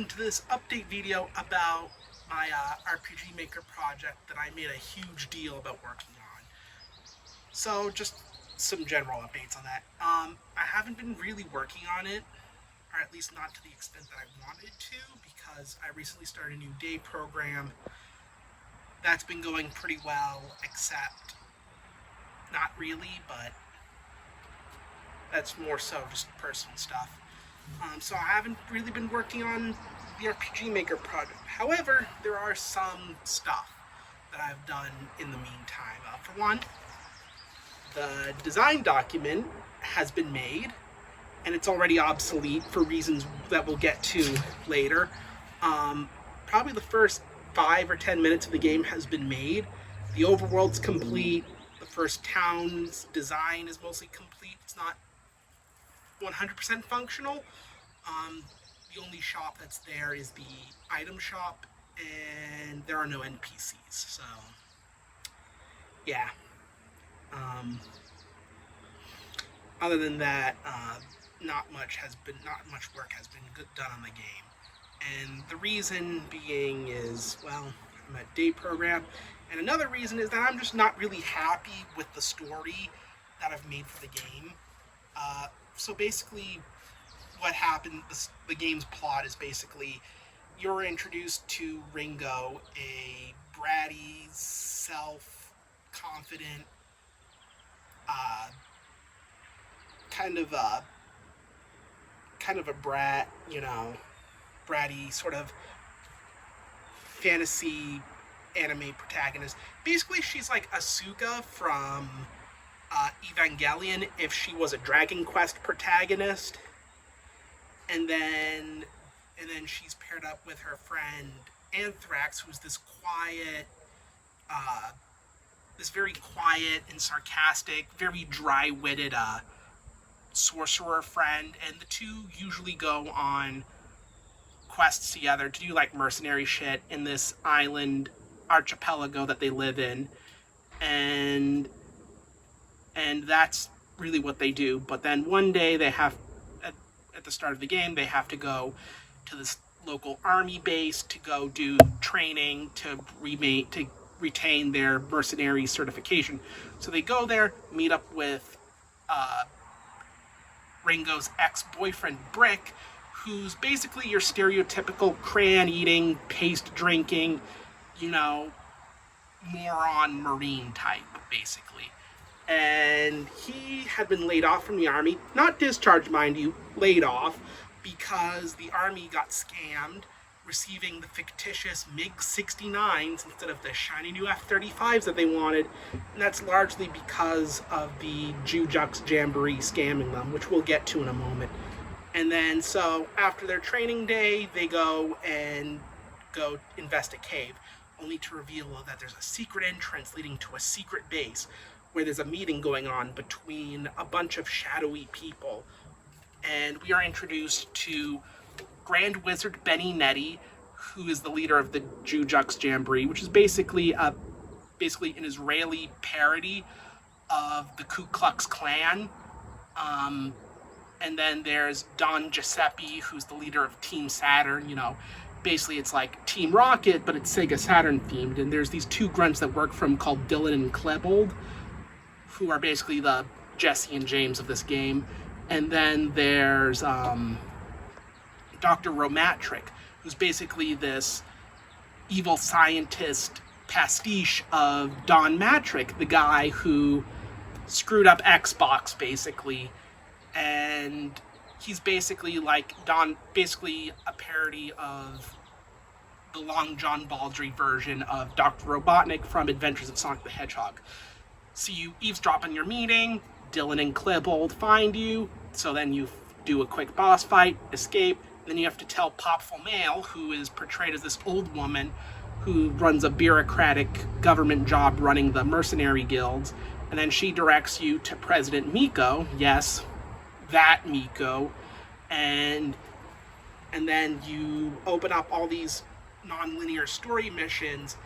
to this update video about my RPG Maker project that I made a huge deal about working on. So just some general updates on that. I haven't been really working on it, or at least not to the extent that I wanted to, because I recently started a new day program. That's been going pretty well, except not really, but that's more so just personal stuff. So I haven't really been working on the RPG Maker project. However, there are some stuff that I've done in the meantime. For one, the design document has been made, and it's already obsolete for reasons that we'll get to later. Probably the first 5 or 10 minutes of the game has been made. The overworld's complete. The first town's design is mostly complete. It's not 100% functional. The only shop that's there is the item shop, and there are no NPCs. So, yeah. Other than that, not much work has been done on the game. And the reason being is, well, I'm a day program, and another reason is that I'm just not really happy with the story that I've made for the game. So basically, what happened, the game's plot is basically you're introduced to Ringo, a bratty, self-confident, kind of a brat, bratty sort of fantasy anime protagonist. Basically, she's like Asuka from Evangelion if she was a Dragon Quest protagonist. And then she's paired up with her friend Anthrax, who's this very quiet and sarcastic, very dry-witted sorcerer friend. And the two usually go on quests together to do like mercenary shit in this island archipelago that they live in, and that's really what they do. But then one day they have, at the start of the game, they have to go to this local army base to go do training to retain their mercenary certification. So they go there, meet up with Ringo's ex-boyfriend Brick, who's basically your stereotypical crayon-eating, paste-drinking, moron marine type, basically. And he had been laid off from the army, not discharged, mind you, laid off, because the army got scammed, receiving the fictitious MiG-69s instead of the shiny new F-35s that they wanted, and that's largely because of the Jujux Jamboree scamming them, which we'll get to in a moment. And then, so, after their training day, they go invest a cave, only to reveal that there's a secret entrance leading to a secret base, where there's a meeting going on between a bunch of shadowy people. And we are introduced to Grand Wizard Benny Netty, who is the leader of the Jujux Jamboree, which is basically an Israeli parody of the Ku Klux Klan. And then there's Don Giuseppe, who's the leader of Team Saturn. Basically it's like Team Rocket, but it's Sega Saturn themed. And there's these two grunts that work for him called Dylan and Klebold, who are basically the Jesse and James of this game. And then there's Dr. Romatric, who's basically this evil scientist pastiche of Don Matrick, the guy who screwed up Xbox, basically. And he's basically like basically a parody of the Long John Baldry version of Dr. Robotnik from Adventures of Sonic the Hedgehog. So you eavesdrop on your meeting, Dylan and Klebold find you, so then you do a quick boss fight, escape, and then you have to tell Popful Mail, who is portrayed as this old woman who runs a bureaucratic government job running the mercenary guilds, and then she directs you to President Miko, yes, that Miko, and then you open up all these non-linear story missions.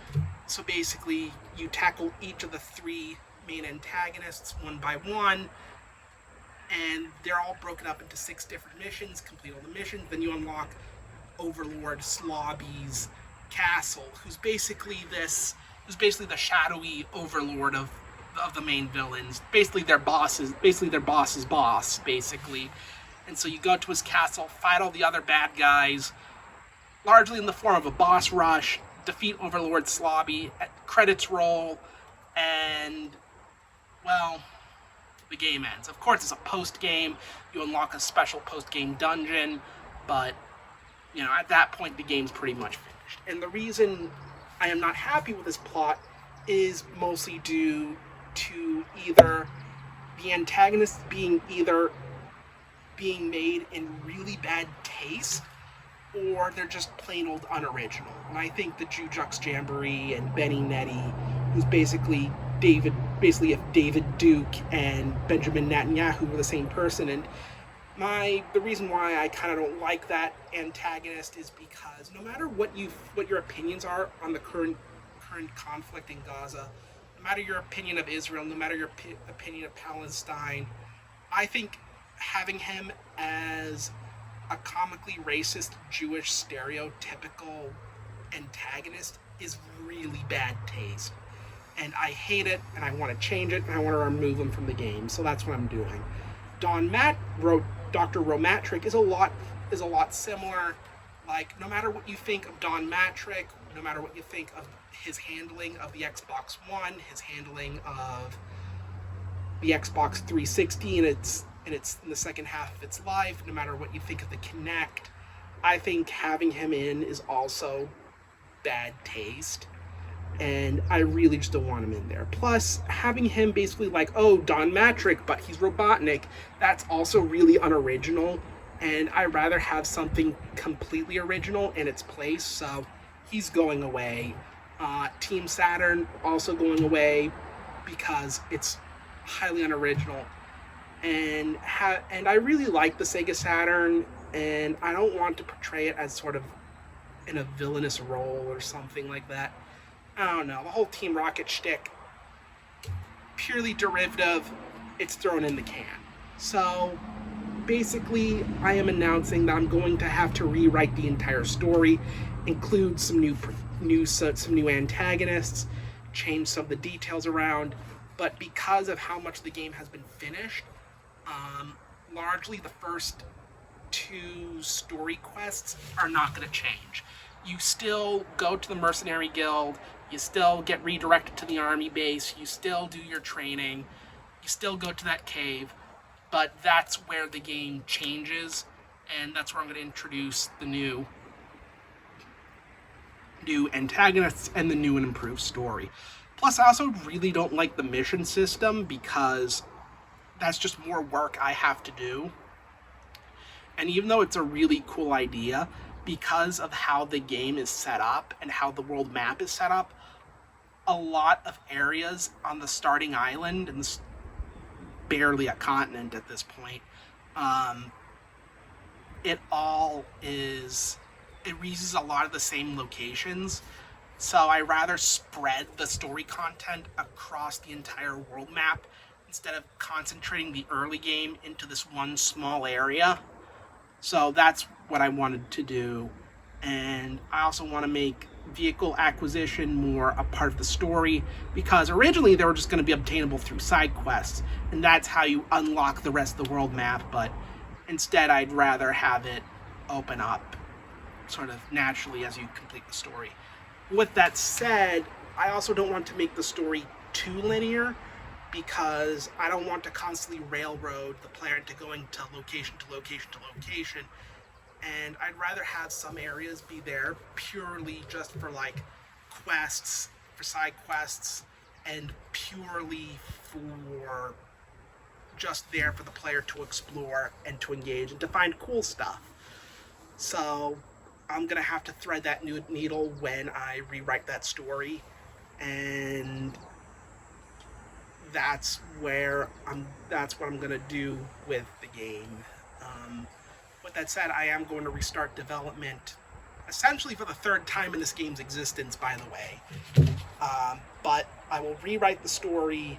So basically, you tackle each of the 3 main antagonists one by one, and they're all broken up into 6 different missions. Complete all the missions, then you unlock Overlord Slobby's castle, who's basically the shadowy overlord of the main villains, basically their boss's boss, basically. And so you go to his castle, fight all the other bad guys, largely in the form of a boss rush, defeat Overlord Slobby, credits roll, and, well, the game ends. Of course, it's a post-game. You unlock a special post-game dungeon, but, at that point, the game's pretty much finished. And the reason I am not happy with this plot is mostly due to either the antagonists being made in really bad taste, or they're just plain old unoriginal. And I think the Jujux Jamboree and Benny Nettie, who's basically if David Duke and Benjamin Netanyahu were the same person. And the reason why I kind of don't like that antagonist is because no matter what your opinions are on the current conflict in Gaza, no matter your opinion of Israel, no matter your opinion of Palestine, I think having him as a comically racist, Jewish, stereotypical antagonist is really bad taste. And I hate it, and I want to change it, and I want to remove him from the game. So that's what I'm doing. Dr. Romatric is a lot similar. Like, no matter what you think of Don Matrick, no matter what you think of his handling of the Xbox One, his handling of the Xbox 360 and it's in the second half of its life, no matter what you think of the Kinect, I think having him in is also bad taste. And I really just don't want him in there. Plus, having him basically like, oh, Don Matrick, but he's Robotnik, that's also really unoriginal. And I'd rather have something completely original in its place. So he's going away. Team Saturn also going away because it's highly unoriginal. And I really like the Sega Saturn, and I don't want to portray it as sort of in a villainous role or something like that. I don't know. The whole Team Rocket shtick, purely derivative, it's thrown in the can. So basically, I am announcing that I'm going to have to rewrite the entire story, include some new antagonists, change some of the details around. But because of how much the game has been finished, largely the first 2 story quests are not going to change. You still go to the Mercenary Guild, you still get redirected to the army base, you still do your training, you still go to that cave, but that's where the game changes, and that's where I'm going to introduce the new antagonists and the new and improved story. Plus, I also really don't like the mission system because that's just more work I have to do. And even though it's a really cool idea, because of how the game is set up and how the world map is set up, a lot of areas on the starting island, and it's barely a continent at this point, it uses a lot of the same locations. So I rather spread the story content across the entire world map instead of concentrating the early game into this one small area. So that's what I wanted to do. And I also want to make vehicle acquisition more a part of the story, because originally they were just going to be obtainable through side quests, and that's how you unlock the rest of the world map. But instead, I'd rather have it open up sort of naturally as you complete the story. With that said, I also don't want to make the story too linear, because I don't want to constantly railroad the player into going to location to location to location. And I'd rather have some areas be there purely just for like quests, for side quests, and purely for just there for the player to explore and to engage and to find cool stuff. So I'm gonna have to thread that new needle when I rewrite that story, and that's what I'm gonna do with the game. With that said, I am going to restart development, essentially for the 3rd time in this game's existence, by the way. But I will rewrite the story,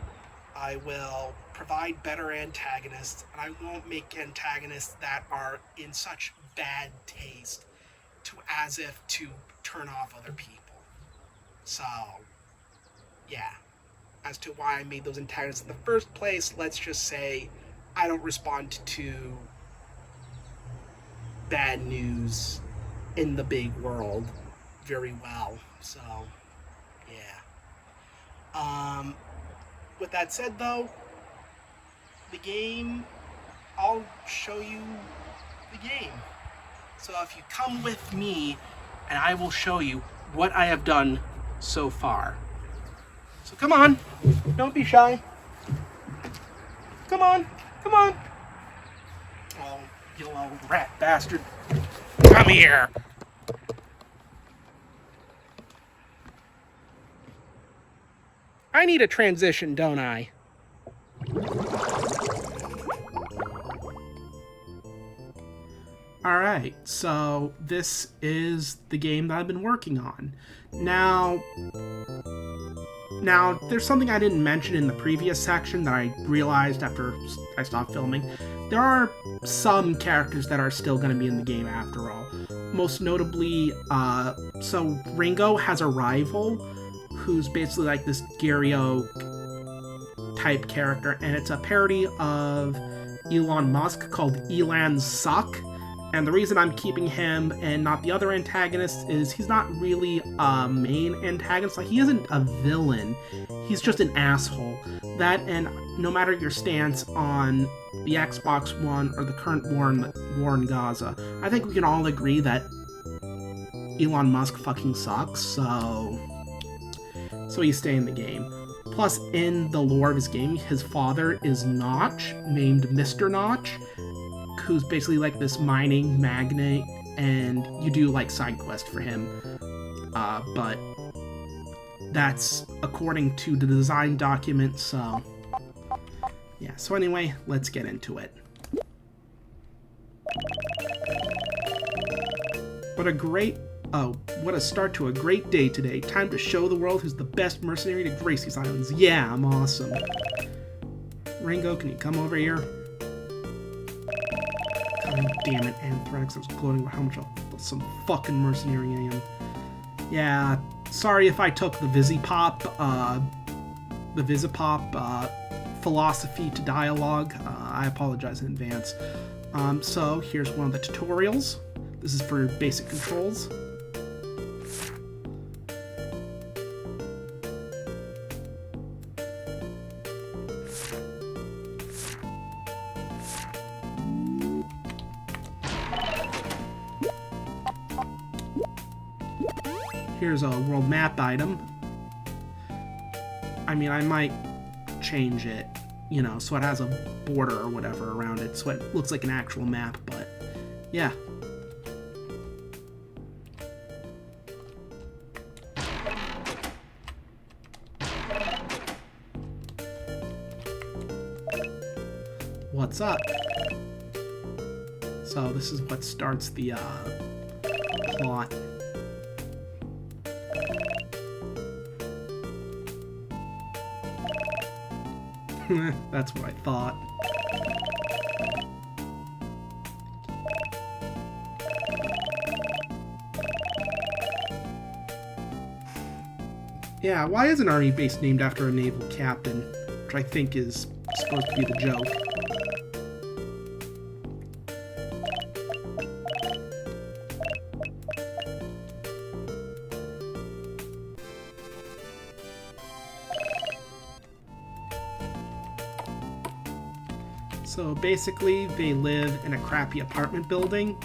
I will provide better antagonists, and I won't make antagonists that are in such bad taste to as if to turn off other people. So, yeah. As to why I made those antagonists in the first place, let's just say I don't respond to bad news in the big world very well. So, yeah. With that said, though, the game, I'll show you the game. So if you come with me, and I will show you what I have done so far. So come on, don't be shy. Come on, come on. Oh, you little rat bastard. Come here. I need a transition, don't I? Alright, so this is the game that I've been working on. Now, there's something I didn't mention in the previous section that I realized after I stopped filming. There are some characters that are still going to be in the game after all. Most notably, so Ringo has a rival who's basically like this Gary Oak type character, and it's a parody of Elon Musk called Elon's Suck. And the reason I'm keeping him and not the other antagonists is he's not really a main antagonist. Like, he isn't a villain. He's just an asshole. That, and no matter your stance on the Xbox One or the current war in Gaza, I think we can all agree that Elon Musk fucking sucks, so he's staying in the game. Plus, in the lore of his game, his father is Notch, named Mr. Notch, who's basically like this mining magnate, and you do like side quests for him, but that's according to the design document. So yeah, so anyway, let's get into it. What a start to a great day today. Time to show the world who's the best mercenary to grace these islands. Yeah, I'm awesome. Ringo, can you come over here? God damn it, Anthrax. I was gloating about how much of some fucking mercenary I am. Yeah, sorry if I took the Visipop philosophy to dialogue. I apologize in advance. So here's one of the tutorials. This is for basic controls. Here's a world map item. I mean, I might change it, you know, so it has a border or whatever around it, so it looks like an actual map, but yeah. What's up? So this is what starts the plot. That's what I thought. Yeah, why is an army base named after a naval captain? Which I think is supposed to be the joke. So basically, they live in a crappy apartment building.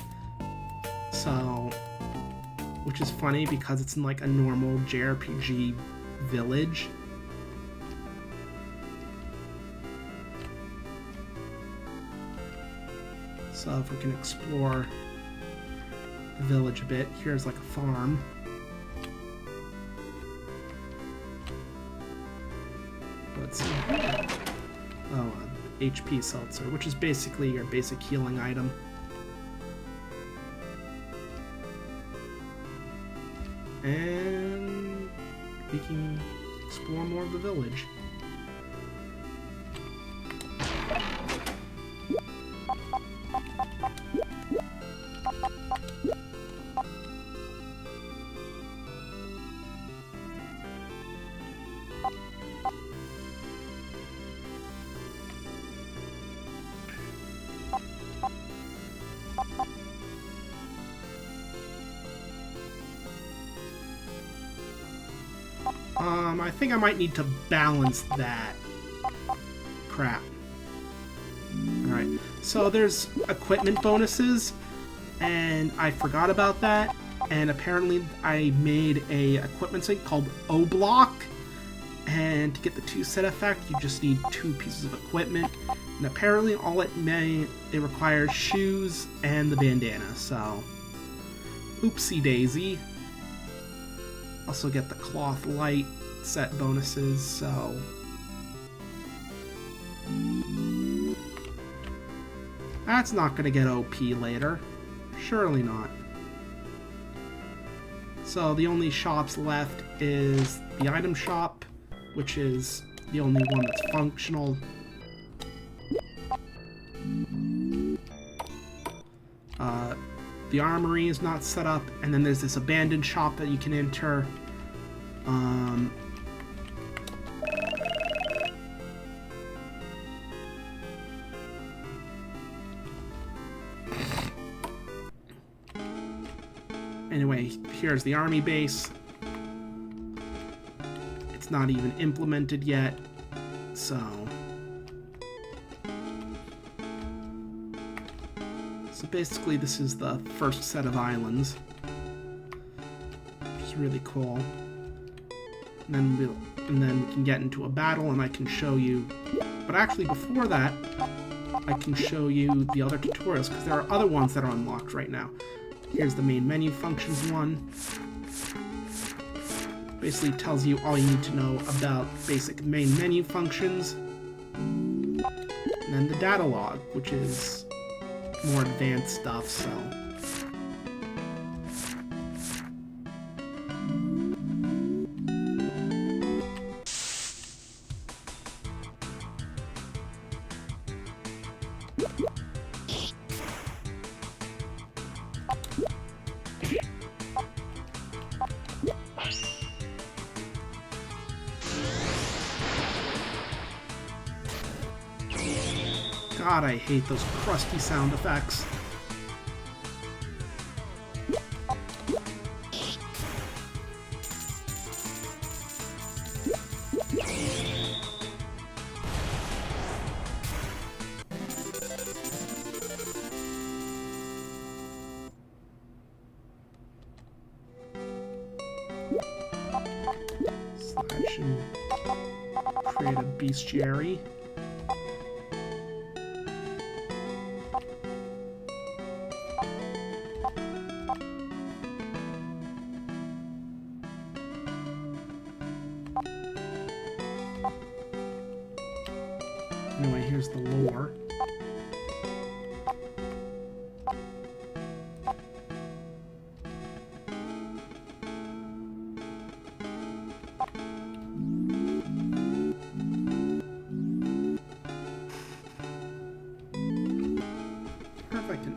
So, which is funny because it's in like a normal JRPG village. So if we can explore the village a bit, here's like a farm. Let's see. Oh, HP seltzer, which is basically your basic healing item. And we can explore more of the village. I think I might need to balance that. Crap. Alright, so there's equipment bonuses, and I forgot about that, and apparently I made a equipment sync called O-Block, and to get the 2-set effect, you just need 2 pieces of equipment, and apparently all it requires shoes and the bandana, so oopsie daisy. Also get the cloth light set bonuses, so that's not going to get OP later. Surely not. So the only shops left is the item shop, which is the only one that's functional. The armory is not set up, and then there's this abandoned shop that you can enter. Anyway, here's the army base. It's not even implemented yet, so basically this is the first set of islands. Which is really cool. And then we can get into a battle and I can show you, but actually before that I can show you the other tutorials, because there are other ones that are unlocked right now. Here's the main menu functions one. Basically tells you all you need to know about basic main menu functions. And then the data log, which is more advanced stuff, so God, I hate those crusty sound effects. So I should create a bestiary. Anyway, here's the lore. Perfect.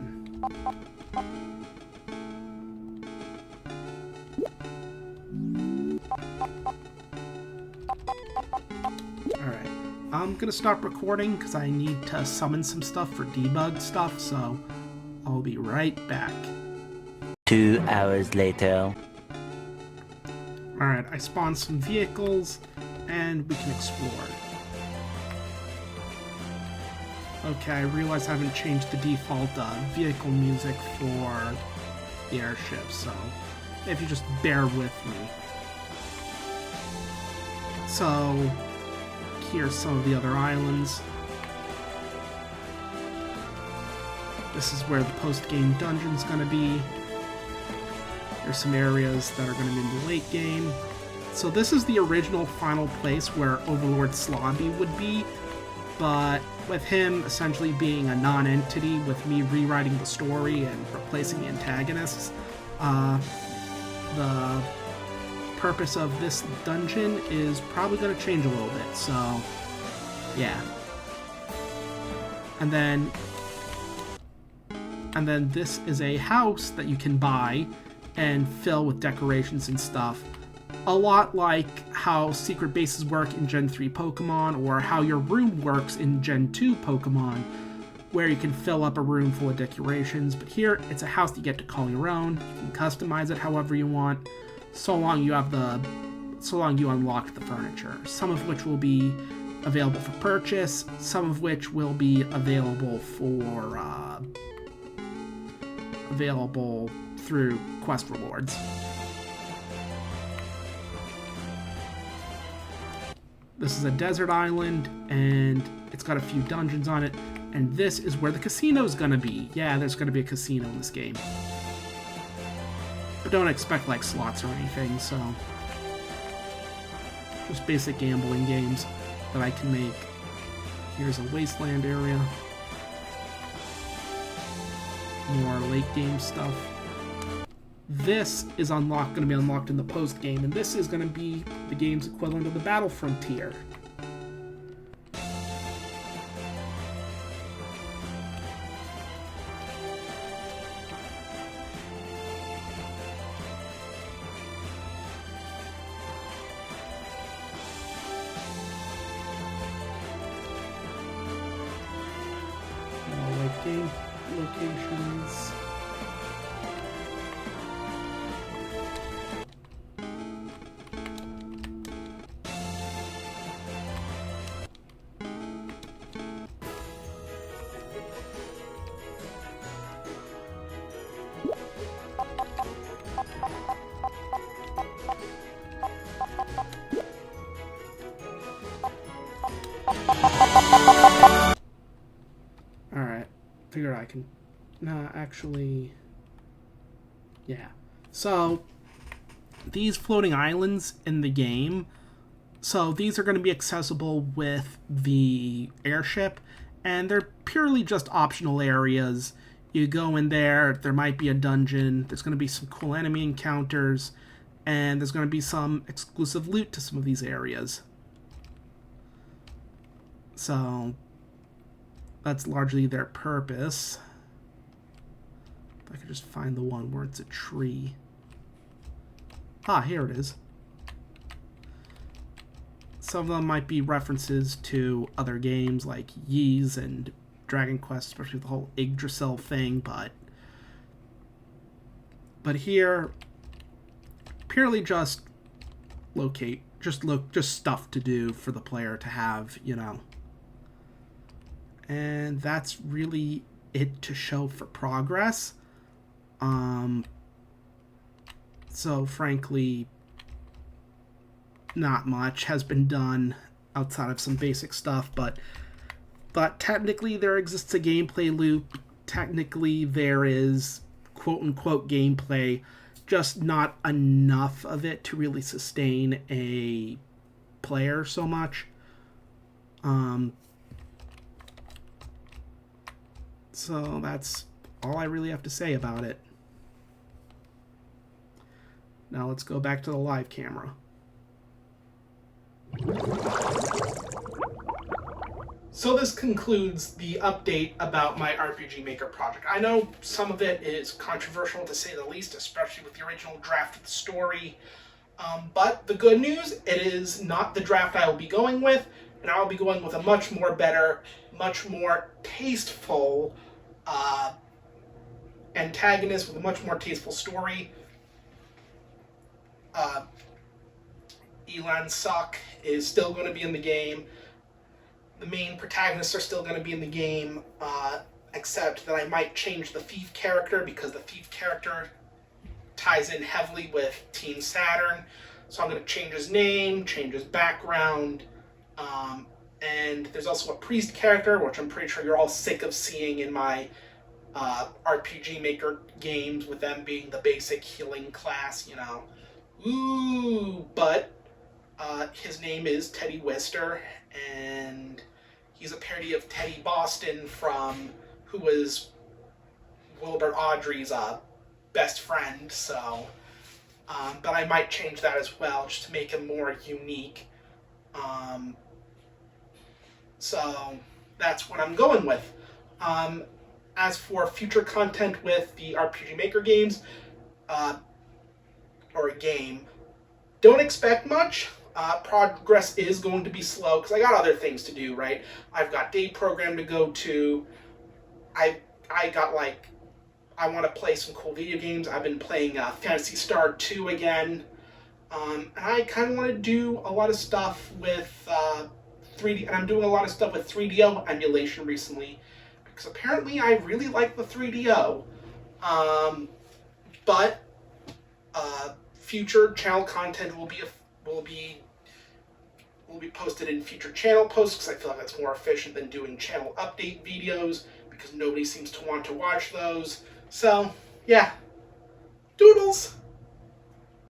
Alright. I'm gonna stop recording because I need to summon some stuff for debug stuff, so I'll be right back. 2 hours later. Alright, I spawned some vehicles and we can explore. Okay, I realize I haven't changed the default vehicle music for the airship, so if you just bear with me. So here's some of the other islands. This is where the post-game dungeon's gonna be. There's some areas that are gonna be in the late game. So this is the original final place where Overlord Slobby would be, but with him essentially being a non-entity, with me rewriting the story and replacing the antagonists, the purpose of this dungeon is probably going to change a little bit, so yeah. And then this is a house that you can buy and fill with decorations and stuff. A lot like how secret bases work in Gen 3 Pokemon, or how your room works in Gen 2 Pokemon, where you can fill up a room full of decorations. But here, it's a house that you get to call your own. You can customize it however you want, so long you have the so long you unlock the furniture, some of which will be available for purchase, some of which will be available through quest rewards. This is a desert island, and it's got a few dungeons on it, and this is where the casino's gonna be. Yeah, there's gonna be a casino in this game. But don't expect, like, slots or anything, so... just basic gambling games that I can make. Here's a wasteland area. More late game stuff. This is going to be unlocked in the post game, and this is going to be the game's equivalent of the Battle Frontier. Late game locations. Alright, figure I can... Nah, actually... Yeah. So, these floating islands in the game, so these are going to be accessible with the airship, and they're purely just optional areas. You go in there, there might be a dungeon, there's going to be some cool enemy encounters, and there's going to be some exclusive loot to some of these areas. So, that's largely their purpose. If I could just find the one where it's a tree. Ah, here it is. Some of them might be references to other games like Ys and Dragon Quest, especially with the whole Yggdrasil thing, but here, purely just just stuff to do for the player to have, you know. And that's really it to show for progress. So frankly, not much has been done outside of some basic stuff, but technically there exists a gameplay loop. Technically there is quote-unquote gameplay, just not enough of it to really sustain a player so much. So that's all I really have to say about it. Now let's go back to the live camera. So this concludes the update about my RPG Maker project. I know some of it is controversial to say the least, especially with the original draft of the story. But the good news, it is not the draft I will be going with, and I will be going with a much more better, much more tasteful antagonist with a much more tasteful story. Elan Suk is still going to be in the game. The main protagonists are still going to be in the game, except that I might change the thief character because the thief character ties in heavily with Team Saturn. So I'm going to change his name, change his background, and there's also a priest character, which I'm pretty sure you're all sick of seeing in my RPG Maker games, with them being the basic healing class, you know. Ooh, but his name is Teddy Wister, and he's a parody of Teddy Boston who was Wilbur Audrey's best friend, so... but I might change that as well, just to make him more unique. So that's what I'm going with. As for future content with the RPG Maker games, or a game, don't expect much. Progress is going to be slow, because I got other things to do, right? I've got day program to go to. I want to play some cool video games. I've been playing Phantasy Star 2 again. And I kind of want to do a lot of stuff with 3D, and I'm doing a lot of stuff with 3DO emulation recently, because apparently I really like the 3DO. But future channel content will be posted in future channel posts, because I feel like that's more efficient than doing channel update videos, because nobody seems to want to watch those. So yeah, doodles.